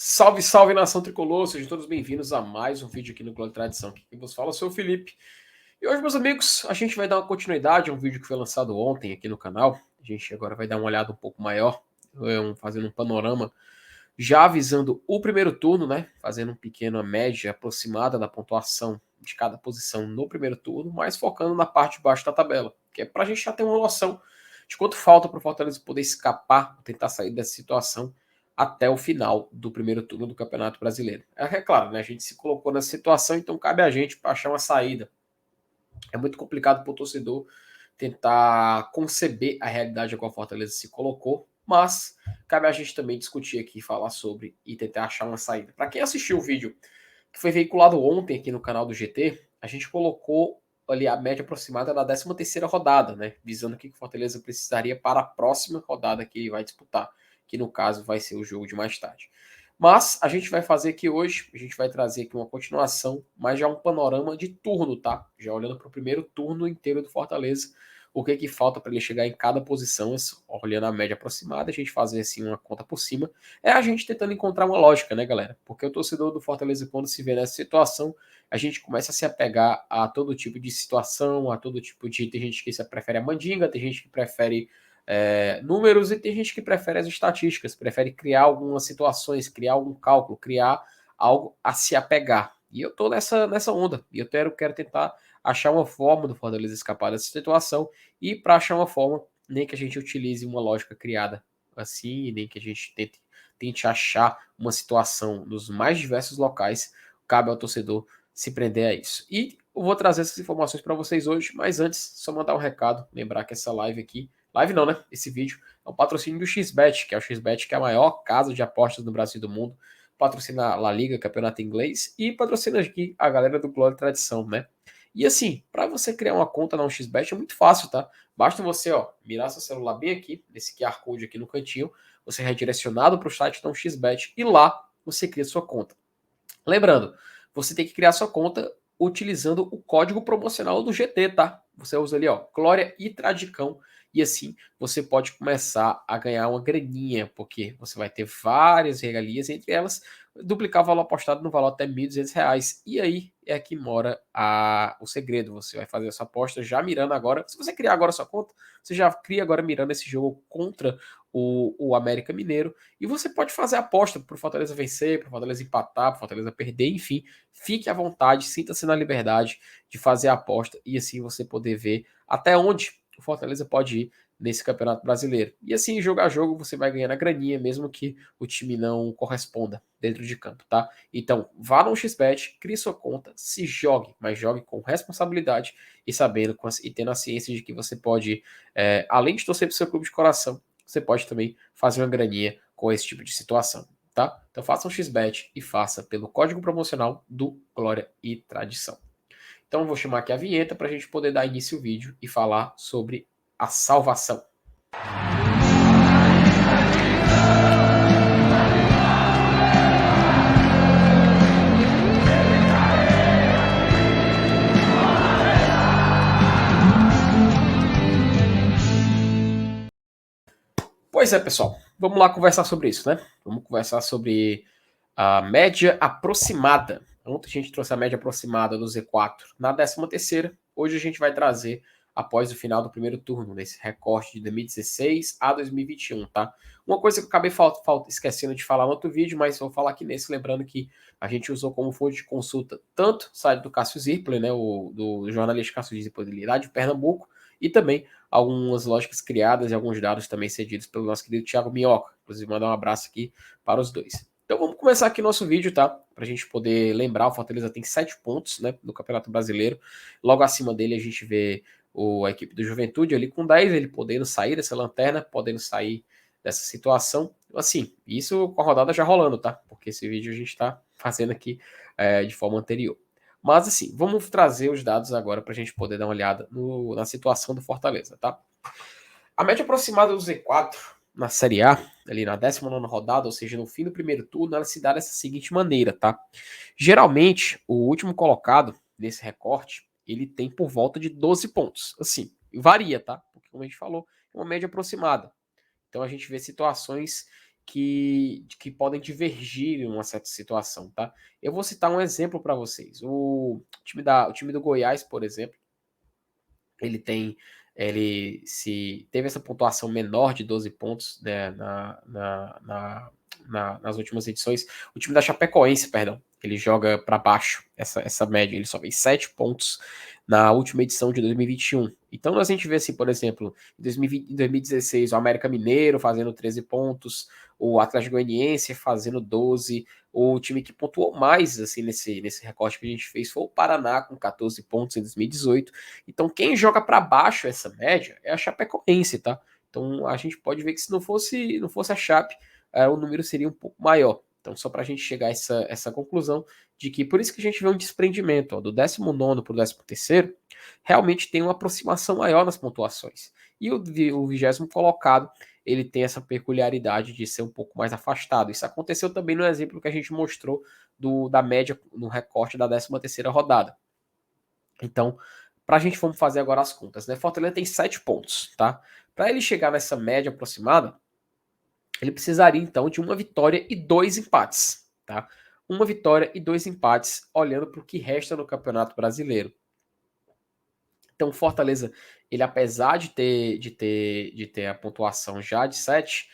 Salve, salve, nação tricolor, sejam todos bem-vindos a mais um vídeo aqui no Glória e Tradição. Quem vos fala, eu sou o Felipe. E hoje, meus amigos, a gente vai dar uma continuidade a um vídeo que foi lançado ontem aqui no canal. A gente agora vai dar uma olhada um pouco maior, fazendo um panorama, já avisando o primeiro turno, né? Fazendo uma pequena média aproximada da pontuação de cada posição no primeiro turno, mas focando na parte de baixo da tabela, que é para a gente já ter uma noção de quanto falta para o Fortaleza poder escapar, tentar sair dessa situação até o final do primeiro turno do Campeonato Brasileiro. É claro, né? A gente se colocou nessa situação, então cabe a gente para achar uma saída. É muito complicado para o torcedor tentar conceber a realidade a qual a Fortaleza se colocou, mas cabe a gente também discutir aqui, falar sobre e tentar achar uma saída. Para quem assistiu o vídeo que foi veiculado ontem aqui no canal do GT, a gente colocou ali a média aproximada da 13ª rodada, né? Visando o que o Fortaleza precisaria para a próxima rodada que ele vai disputar, que no caso vai ser o jogo de mais tarde. Mas a gente vai fazer aqui hoje, a gente vai trazer aqui uma continuação, mas já um panorama de turno, tá? Já olhando para o primeiro turno inteiro do Fortaleza, o que falta para ele chegar em cada posição, olhando a média aproximada, a gente fazer assim uma conta por cima, é a gente tentando encontrar uma lógica, né, galera? Porque o torcedor do Fortaleza, quando se vê nessa situação, a gente começa a se apegar a todo tipo de situação, a todo tipo de... Tem gente que se prefere a mandinga, tem gente que prefere números e tem gente que prefere as estatísticas, prefere criar algumas situações, criar algum cálculo, criar algo a se apegar. E eu tô nessa onda. E eu quero tentar achar uma forma do Fortaleza escapar dessa situação. E para achar uma forma, nem que a gente utilize uma lógica criada assim, nem que a gente tente achar uma situação nos mais diversos locais, cabe ao torcedor se prender a isso. E eu vou trazer essas informações para vocês hoje, mas antes, só mandar um recado, lembrar que essa live aqui, live não, né? Esse vídeo é um patrocínio do XBET, que é o XBET, que é a maior casa de apostas do Brasil e do mundo, patrocina a La Liga, campeonato inglês, e patrocina aqui a galera do Glória e Tradição, né? E assim, para você criar uma conta na XBET é muito fácil, tá? Basta você, mirar seu celular bem aqui, nesse QR Code aqui no cantinho, você é redirecionado para o site da XBET e lá você cria sua conta. Lembrando, você tem que criar sua conta utilizando o código promocional do GT, tá? Você usa ali, Glória e Tradicão, e assim você pode começar a ganhar uma graninha, porque você vai ter várias regalias, entre elas duplicar o valor apostado no valor até R$ 1.200. E aí é que mora o segredo. Você vai fazer essa aposta já mirando agora. Se você criar agora sua conta, você já cria agora mirando esse jogo contra o América Mineiro. E você pode fazer aposta para o Fortaleza vencer, para o Fortaleza empatar, para o Fortaleza perder, enfim. Fique à vontade, sinta-se na liberdade de fazer a aposta e assim você poder ver até onde o Fortaleza pode ir nesse Campeonato Brasileiro. E assim, jogo a jogo, você vai ganhando a graninha, mesmo que o time não corresponda dentro de campo, tá? Então, vá no XBET, crie sua conta, se jogue, mas jogue com responsabilidade e sabendo e tendo a ciência de que você pode, além de torcer para o seu clube de coração, você pode também fazer uma graninha com esse tipo de situação, tá? Então faça um XBET e faça pelo código promocional do Glória e Tradição. Então eu vou chamar aqui a vinheta para a gente poder dar início ao vídeo e falar sobre a salvação. Pois é, pessoal, vamos lá conversar sobre isso, né? Vamos conversar sobre a média aproximada. Ontem a gente trouxe a média aproximada do Z4 na 13ª. Hoje a gente vai trazer após o final do primeiro turno, nesse recorte de 2016 a 2021, tá? Uma coisa que eu acabei esquecendo de falar no outro vídeo, mas vou falar aqui nesse, lembrando que a gente usou como fonte de consulta tanto o site do Cássio Zirpler, né, do jornalista Cássio Zirpler lá de Pernambuco, e também algumas lógicas criadas e alguns dados também cedidos pelo nosso querido Thiago Minhoca. Inclusive, mandar um abraço aqui para os dois. Então vamos começar aqui nosso vídeo, tá? Pra gente poder lembrar, o Fortaleza tem 7 pontos, né, no Campeonato Brasileiro. Logo acima dele a gente vê a equipe do Juventude ali com 10, ele podendo sair dessa lanterna, podendo sair dessa situação. Assim, isso com a rodada já rolando, tá? Porque esse vídeo a gente tá fazendo aqui de forma anterior. Mas assim, vamos trazer os dados agora pra gente poder dar uma olhada na situação do Fortaleza, tá? A média aproximada do Z4 na Série A, ali na 19ª rodada, ou seja, no fim do primeiro turno, ela se dá dessa seguinte maneira, tá? Geralmente, o último colocado nesse recorte, ele tem por volta de 12 pontos. Assim, varia, tá? Porque como a gente falou, é uma média aproximada. Então a gente vê situações que podem divergir em uma certa situação, tá? Eu vou citar um exemplo para vocês. O time do Goiás, por exemplo, ele tem ele se teve essa pontuação menor de 12 pontos, né, nas últimas edições. O time da Chapecoense, perdão, ele joga para baixo essa média, ele só fez 7 pontos na última edição de 2021. Então a gente vê assim, por exemplo, em 2020, em 2016, o América Mineiro fazendo 13 pontos, o Atlético Goianiense fazendo 12, o time que pontuou mais assim nesse recorte que a gente fez foi o Paraná com 14 pontos em 2018. Então, quem joga para baixo essa média é a Chapecoense, tá? Então, a gente pode ver que se não fosse a Chape, o número seria um pouco maior. Então, só para a gente chegar a essa conclusão de que, por isso que a gente vê um desprendimento, ó, do 19º para o 13º, realmente tem uma aproximação maior nas pontuações. E o 20º colocado, ele tem essa peculiaridade de ser um pouco mais afastado. Isso aconteceu também no exemplo que a gente mostrou da média no recorte da 13ª rodada. Então, para a gente vamos fazer agora as contas, né? Fortaleza tem 7 pontos, tá? Para ele chegar nessa média aproximada, ele precisaria então de uma vitória e 2 empates, tá? Uma vitória e 2 empates, olhando para o que resta no Campeonato Brasileiro. Então, o Fortaleza, ele apesar de ter a pontuação já de 7,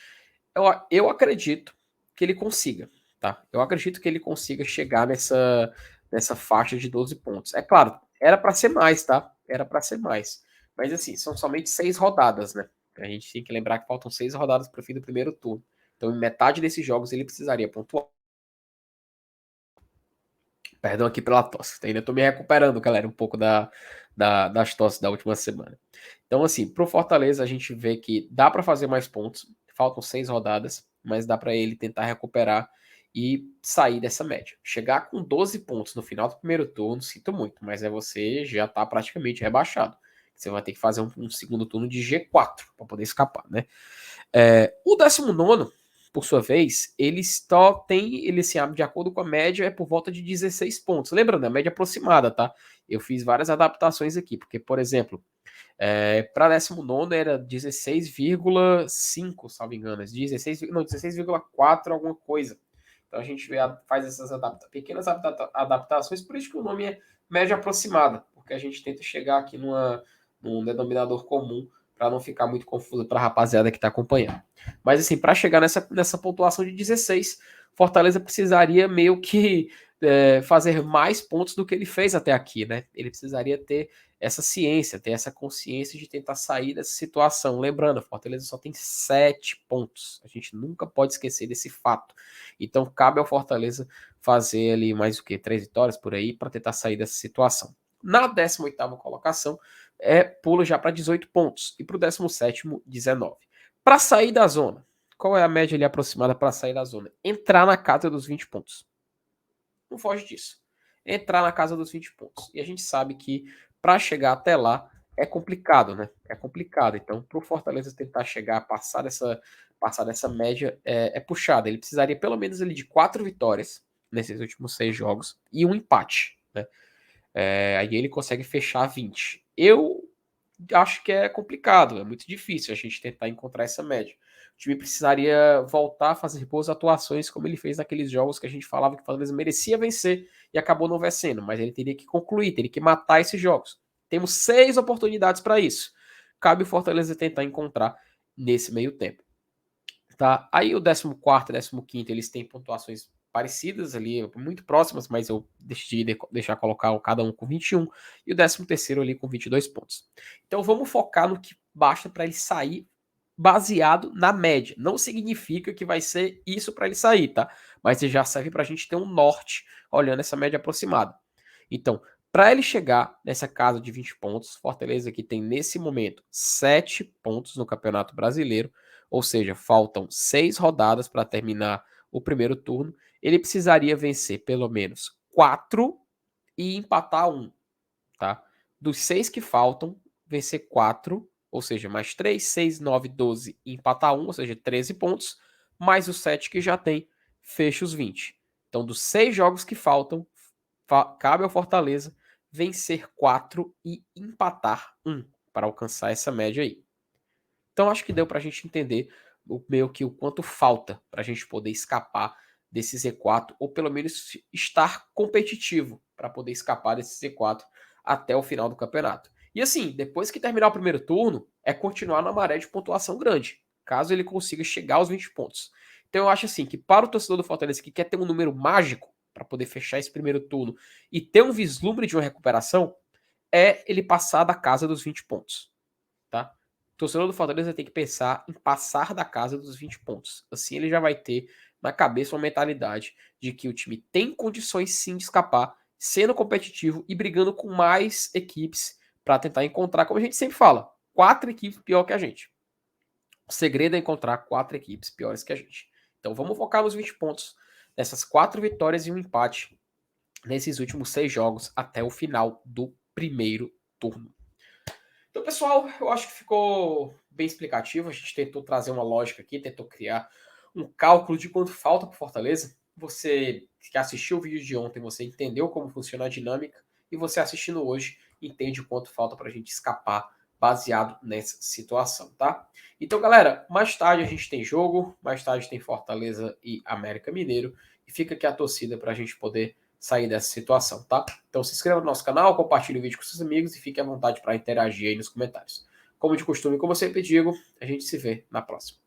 eu acredito que ele consiga, tá? Eu acredito que ele consiga chegar nessa faixa de 12 pontos. É claro, era para ser mais, tá? Era para ser mais. Mas assim, são somente 6 rodadas, né? A gente tem que lembrar que faltam 6 rodadas para o fim do primeiro turno. Então, em metade desses jogos ele precisaria pontuar. Perdão aqui pela tosse. Ainda tô me recuperando, galera, um pouco das tosses da última semana. Então, assim, pro Fortaleza a gente vê que dá para fazer mais pontos. Faltam 6 rodadas, mas dá para ele tentar recuperar e sair dessa média. Chegar com 12 pontos no final do primeiro turno, sinto muito, mas você já tá praticamente rebaixado. Você vai ter que fazer um segundo turno de G4 para poder escapar, né? O 19º, por sua vez, ele só tem, ele se abre de acordo com a média, é por volta de 16 pontos. Lembrando, a média aproximada, tá? Eu fiz várias adaptações aqui, porque, por exemplo, para 19º era 16,5, salvo engano, 16, não, 16,4 alguma coisa. Então a gente faz essas pequenas adaptações, por isso que o nome é média aproximada, porque a gente tenta chegar aqui num denominador comum para não ficar muito confuso para a rapaziada que está acompanhando. Mas assim, para chegar nessa pontuação de 16, Fortaleza precisaria meio que fazer mais pontos do que ele fez até aqui, né? Ele precisaria ter essa ciência, ter essa consciência de tentar sair dessa situação. Lembrando, Fortaleza só tem 7 pontos. A gente nunca pode esquecer desse fato. Então, cabe ao Fortaleza fazer ali mais o que? 3 vitórias por aí para tentar sair dessa situação. Na 18ª colocação, pula já para 18 pontos. E para o 17º, 19. Para sair da zona, qual é a média ali aproximada para sair da zona? Entrar na casa dos 20 pontos. Não foge disso. Entrar na casa dos 20 pontos. E a gente sabe que para chegar até lá é complicado, né? É complicado. Então, para o Fortaleza tentar chegar, passar dessa média é puxado. Ele precisaria pelo menos ali de 4 vitórias nesses últimos 6 jogos e um empate, né? Aí ele consegue fechar 20. Eu acho que é complicado, é muito difícil a gente tentar encontrar essa média. O time precisaria voltar a fazer boas atuações como ele fez naqueles jogos que a gente falava que o Fortaleza merecia vencer e acabou não vencendo, mas ele teria que concluir, teria que matar esses jogos. Temos 6 oportunidades para isso. Cabe o Fortaleza tentar encontrar nesse meio tempo. Tá? Aí o 14º, 15º, eles têm pontuações parecidas ali, muito próximas, mas eu decidi deixar colocar cada um com 21 e o 13º ali com 22 pontos. Então vamos focar no que basta para ele sair baseado na média. Não significa que vai ser isso para ele sair, tá? Mas já serve para a gente ter um norte olhando essa média aproximada. Então, para ele chegar nessa casa de 20 pontos, Fortaleza que tem nesse momento 7 pontos no Campeonato Brasileiro, ou seja, faltam 6 rodadas para terminar o primeiro turno, ele precisaria vencer pelo menos 4 e empatar 1, tá? Dos 6 que faltam, vencer 4, ou seja, mais 3, 6, 9, 12 e empatar 1, ou seja, 13 pontos, mais os 7 que já tem, fecha os 20. Então, dos 6 jogos que faltam, cabe ao Fortaleza vencer 4 e empatar 1 para alcançar essa média aí. Então acho que deu para a gente entender meio que o quanto falta para a gente poder escapar desse Z4, ou pelo menos estar competitivo para poder escapar desse Z4 até o final do campeonato. E assim, depois que terminar o primeiro turno, é continuar na maré de pontuação grande, caso ele consiga chegar aos 20 pontos. Então eu acho assim que para o torcedor do Fortaleza que quer ter um número mágico para poder fechar esse primeiro turno e ter um vislumbre de uma recuperação, é ele passar da casa dos 20 pontos, tá? O torcedor do Fortaleza tem que pensar em passar da casa dos 20 pontos. Assim ele já vai ter na cabeça uma mentalidade de que o time tem condições sim de escapar, sendo competitivo e brigando com mais equipes para tentar encontrar, como a gente sempre fala, 4 equipes pior que a gente. O segredo é encontrar 4 equipes piores que a gente. Então vamos focar nos 20 pontos, nessas 4 vitórias e um empate nesses últimos 6 jogos até o final do primeiro turno. Então, pessoal, eu acho que ficou bem explicativo. A gente tentou trazer uma lógica aqui, tentou criar um cálculo de quanto falta para Fortaleza. Você que assistiu o vídeo de ontem, você entendeu como funciona a dinâmica, e você assistindo hoje entende o quanto falta para a gente escapar baseado nessa situação, tá? Então, galera, mais tarde a gente tem jogo, mais tarde tem Fortaleza e América Mineiro, e fica aqui a torcida para a gente poder sair dessa situação, tá? Então se inscreva no nosso canal, compartilhe o vídeo com seus amigos e fique à vontade para interagir aí nos comentários. Como de costume, como eu sempre digo, a gente se vê na próxima.